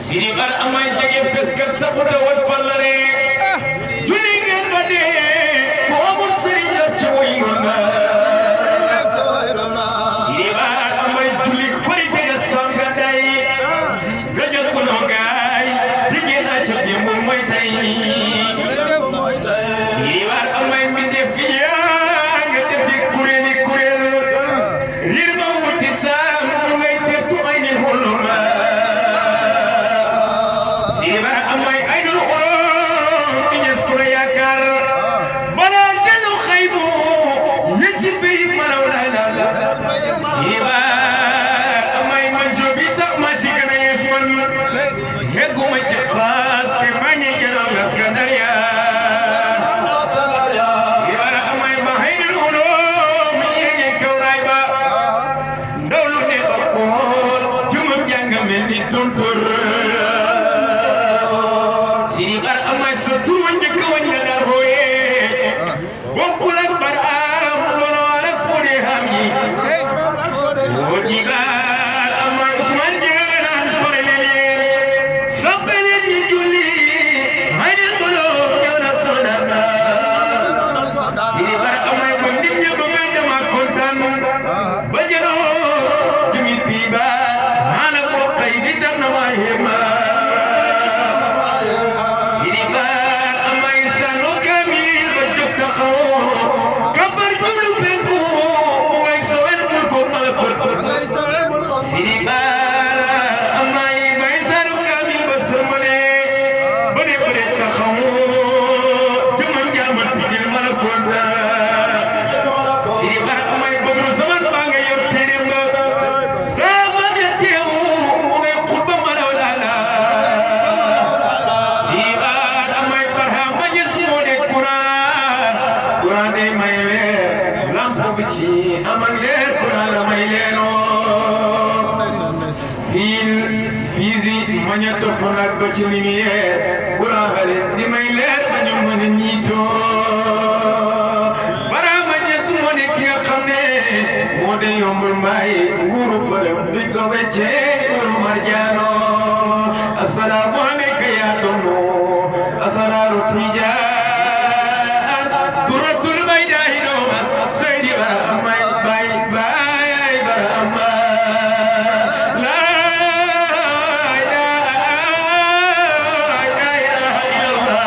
siribar amay jege feskat taxuta wat fallare julli ngeen ba dee ko amul sëriñ la ci wayuna siribar amay julli koy tege sanga day gajal ko no gaay digena ci dembu moy tay siribar amay minde fiya nga defi kureli kurel rirma wuti sam ngay tertu ay ni holuma siribar amay ay dul xorom iñes ko yaakar bala delu xaybu yeci bay maraw la la siribar amay man jobi sax ma ci gëna yes man yegguma ci class te ma ñi gëna las gandaya siribar amay ma hay dul xorom mi ñi kawray ba ndawlu ne ko jumam janga melni tontor siribar amay so tuwa njëkk wañ la dar hooye bokkul ak baram loolo ak fode ham yi moo jigal amay Usmaan jeenaan pare leen soppe leen ñi julli hayal bolo ñëw na sodana siribar amay ba nit ñi ba may dama kontaan ba jëroo jumi piiba hala ko kay di tam na ma hema siribar amay sano kamil ba jóg taxaw kabar jublu penku mu ngay sowel mul ko malakot siribar amay may sano kamil ba sëmale bëre taxaw jëmam jaamat tigil malakot siribar amay bëgru zaman ba nga yor téeréem ba sama ya teew mu ngay xutba malaw lala siribar amay barham ba ñes moo de Quran de may leer lampo bi ci aman leer Quran la may leeroo fil fizi magnétophone ak ba ci lumière Quran xale di may leer ba ñu mën a ñiitoo barama ñes moo de ki nga xam ne moo de yombul may nguuru bërëm duñ ko weccee nguuru marjaano assalaamu alayka yaa dono asraaru tijaan duratul baydaay doomas seydi bara amay bay bara amma laa ilaaha illallah